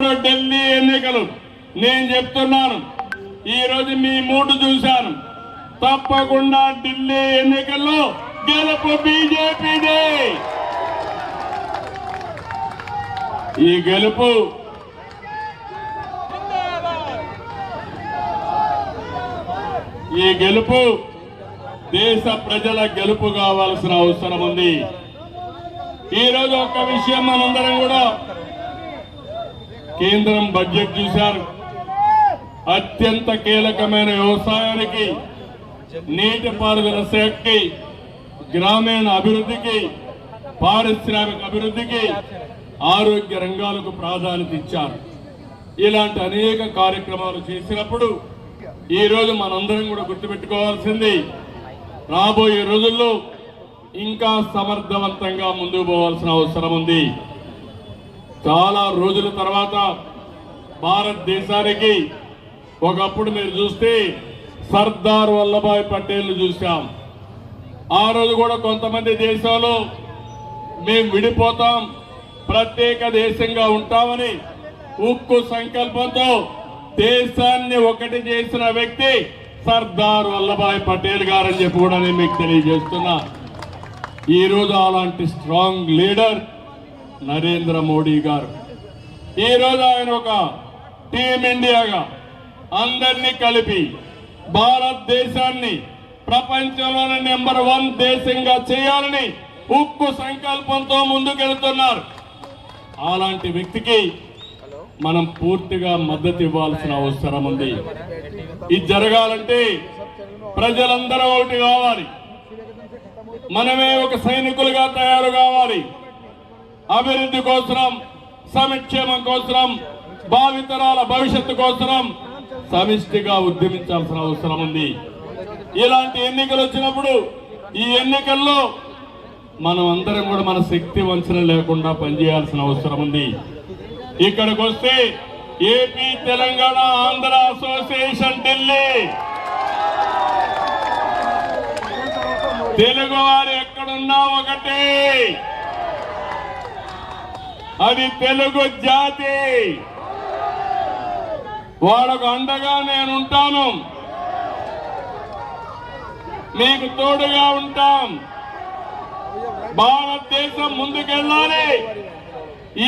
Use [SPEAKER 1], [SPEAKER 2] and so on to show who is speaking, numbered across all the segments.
[SPEAKER 1] ఢిల్లీ ఎన్నికలు నేను చెప్తున్నాను. ఈ రోజు మీ మూడు చూశాను. తప్పకుండా ఢిల్లీ ఎన్నికల్లో గెలుపు బీజేపీదే. ఈ గెలుపు దేశ ప్రజల గెలుపు కావాల్సిన అవసరం ఉంది. ఈ రోజు ఒక్క విషయం మనందరం కూడా కేంద్రం బడ్జెట్ చూశారు. అత్యంత కీలకమైన వ్యవసాయానికి, నీటిపారుదల శాఖకి, గ్రామీణ అభివృద్ధికి, పారిశ్రామిక అభివృద్ధికి, ఆరోగ్య రంగాలకు ప్రాధాన్యత ఇచ్చారు. ఇలాంటి అనేక కార్యక్రమాలు చేసినప్పుడు ఈ రోజు మనందరం కూడా గుర్తుపెట్టుకోవాల్సింది, రాబోయే రోజుల్లో ఇంకా సమర్థవంతంగా ముందుకు పోవాల్సిన అవసరం ఉంది. చాలా రోజుల తర్వాత భారతదేశానికి ఒకప్పుడు మీరు చూస్తే సర్దార్ వల్లభాయ్ పటేల్ చూశాం. ఆ రోజు కూడా కొంతమంది దేశాలు మేము విడిపోతాం, ప్రత్యేక దేశంగా ఉంటామని ఉక్కు సంకల్పంతో దేశాన్ని ఒకటి చేసిన వ్యక్తి సర్దార్ వల్లభాయ్ పటేల్ గారని చెప్పి కూడా నేను మీకు తెలియజేస్తున్నా. ఈ రోజు అలాంటి స్ట్రాంగ్ లీడర్ నరేంద్ర మోడీ గారు. ఈ రోజు ఆయన ఒక టీమ్ ఇండియాగా అందరినీ కలిపి భారతదేశాన్ని ప్రపంచంలోనే నెంబర్ 1 దేశంగా చేయాలని ఉక్కు సంకల్పంతో ముందుకెళ్తున్నారు. అలాంటి వ్యక్తికి మనం పూర్తిగా మద్దతు ఇవ్వాల్సిన అవసరం ఉంది. ఇది జరగాలంటే ప్రజలందరూ ఒకటి కావాలి. మనమే ఒక సైనికులుగా తయారు కావాలి. అభివృద్ధి కోసం, సంక్షేమం కోసం, భావితరాల భవిష్యత్తు కోసం సమిష్టిగా ఉద్యమించాల్సిన అవసరం ఉంది. ఇలాంటి ఎన్నికలు వచ్చినప్పుడు ఈ ఎన్నికల్లో మనం అందరం కూడా మన శక్తి వంచన లేకుండా పనిచేయాల్సిన అవసరం ఉంది. ఇక్కడికి వస్తే ఏపీ, తెలంగాణ, ఆంధ్ర అసోసియేషన్ ఢిల్లీ, తెలుగు వారు ఎక్కడున్నా ఒకటే, అది తెలుగు జాతి. వాళ్ళకు అండగా నేను ఉంటాను, మీకు తోడుగా ఉంటాం. భారతదేశం ముందుకెళ్ళాలి.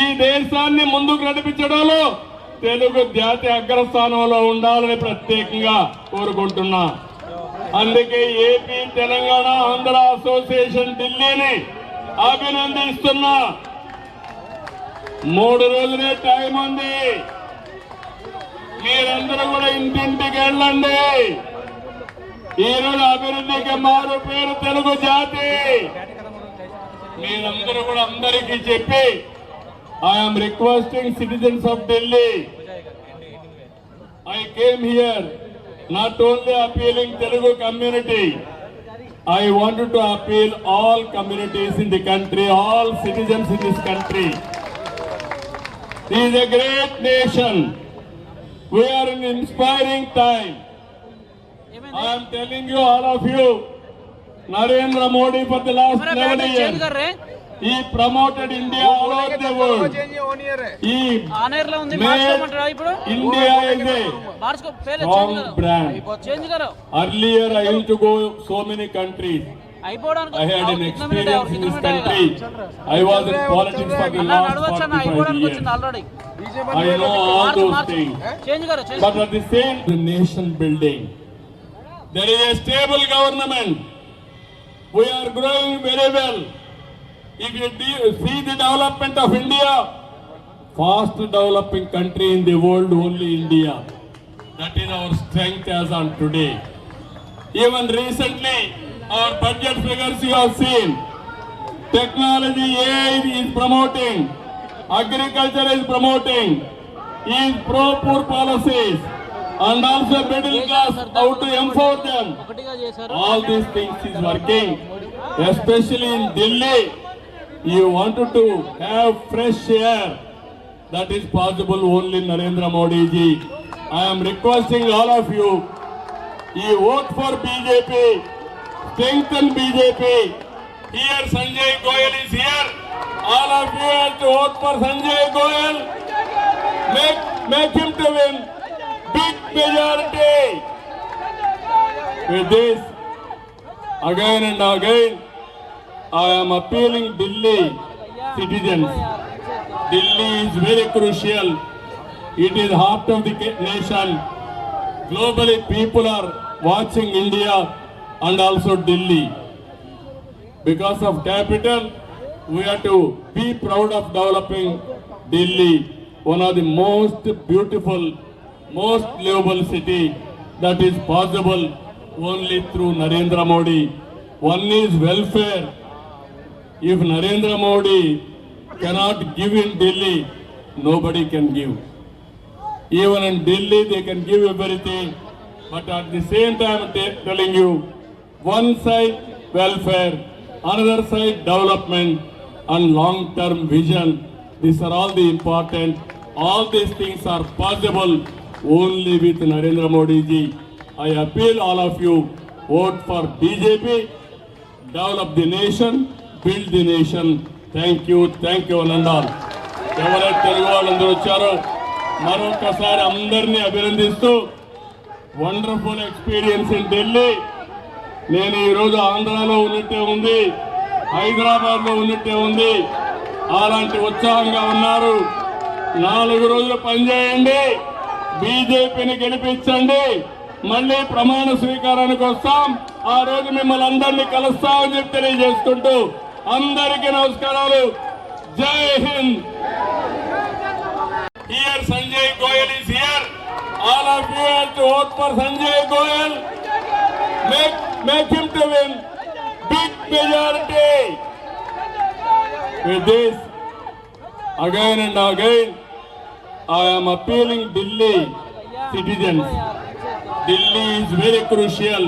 [SPEAKER 1] ఈ దేశాన్ని ముందుకు నడిపించడంలో తెలుగు జాతి అగ్రస్థానంలో ఉండాలని ప్రత్యేకంగా కోరుకుంటున్నా. అందుకే ఏపీ, తెలంగాణ, ఆంధ్ర అసోసియేషన్ ఢిల్లీని అభినందిస్తున్నా. 3 రోజులే టైం ఉంది. మీరందరూ కూడా ఇంటింటికి వెళ్ళండి. ఈరోజు అభివృద్ధికి మారు పేరు తెలుగు జాతి. మీరందరూ కూడా అందరికీ చెప్పి, I'm requesting citizens of Delhi, I came here not only appealing Telugu community, I wanted to appeal all communities in the country, all citizens in this country. This is a great nation. We are in an inspiring time. I am telling you, all of you, Narendra Modi for the last 11 years, he promoted India all over the world. He made India as a strong brand. Earlier I used to go so many countries. I had an experience in this country. I was in politics for the last 45 years. I know all those things. But at the same time, the nation building, there is a stable government. We are growing very well. If you see the development of India, fast developing country in the world, only India. That is our strength as on today. Even recently, our budget figures you have seen. Technology, AI is promoting. Agriculture is promoting. Is pro-poor policies. And also middle class, how to empower them. All these things is working. Especially in Delhi, you wanted to have fresh air. That is possible only Narendra Modi ji. I am requesting all of you, you vote for BJP, strengthen BJP. Here Sanjay Goyal is here. All of you have to vote for Sanjay Goyal. Make him to win big majority. With this, again and again, I am appealing Delhi citizens. Delhi is very crucial. It is heart of the nation. Globally, people are watching India and also Delhi. Because of capital, we have to be proud of developing Delhi, one of the most beautiful, most livable city that is possible only through Narendra Modi. One is welfare. If Narendra Modi cannot give in Delhi, nobody can give. Even in Delhi, they can give everything, but at the same time, I'm telling you, one side welfare, another side development and long-term vision. These are all the important. All these things are possible only with Narendra Modi ji. I appeal all of you, vote for BJP, develop the nation, build the nation. Thank you, Anandal. ఎవరైతే తెలుగు వాళ్ళందరూ వచ్చారో మరొకసారి అందరినీ అభినందిస్తూ wonderful experience in Delhi. నేను ఈరోజు ఆంధ్రాలో ఉన్నట్టే ఉంది, హైదరాబాద్ లో ఉన్నట్టే ఉంది. అలాంటి ఉత్సాహంగా ఉన్నారు. 4 రోజులు పనిచేయండి, బీజేపీని గెలిపించండి, మళ్ళీ ప్రమాణ స్వీకారానికి వస్తాం. ఆ రోజు మిమ్మల్ని అందరినీ కలుస్తామని చెప్పి తెలియజేసుకుంటూ అందరికీ నమస్కారాలు. జై Hind. Here Sanjay Goyal is here. All of you have to vote for Sanjay Goyal. Make him to win big majority. With this, again and again, I am appealing Delhi citizens. Delhi is very crucial.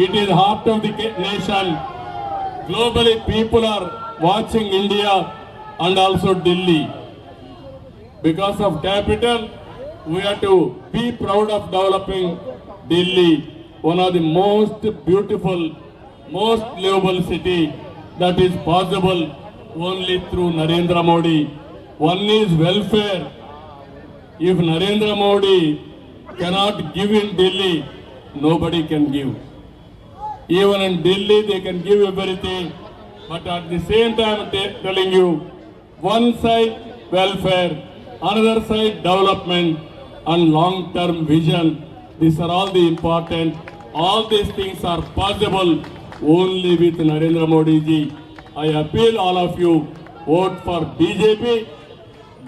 [SPEAKER 1] It is heart of the nation. Globally, people are watching India and also Delhi. Because of capital, we have to be proud of developing Delhi, one of the most beautiful, most livable city that is possible only through Narendra Modi. One is welfare. If Narendra Modi cannot give in Delhi, nobody can give. Even in Delhi, they can give everything, but at the same time, I'm telling you, one side welfare, another side development and long-term vision. These are all the important. All these things are possible only with Narendra Modi ji. I appeal all of you, vote for BJP,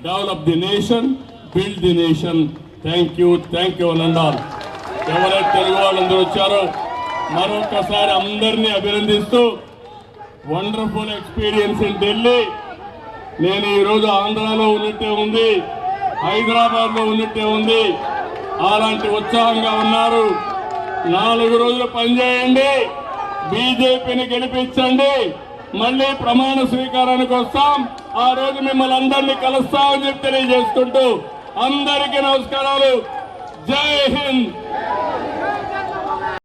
[SPEAKER 1] develop the nation, build the nation. Thank you, Anandal. ఎవరైతే తెలుగు వాళ్ళందరూ వచ్చారో మరొకసారి అందరినీ అభినందిస్తూ wonderful experience in Delhi. నేను ఈరోజు ఆంధ్రాలో ఉన్నట్టే ఉంది, హైదరాబాద్ లో ఉన్నట్టే ఉంది. అలాంటి ఉత్సాహంగా ఉన్నారు. 4 రోజులు పనిచేయండి, బీజేపీని గెలిపించండి, మళ్ళీ ప్రమాణ స్వీకారానికి వస్తాం. ఆ రోజు మిమ్మల్ని అందరినీ కలుస్తామని చెప్పి తెలియజేసుకుంటూ అందరికీ నమస్కారాలు. జై హింద్.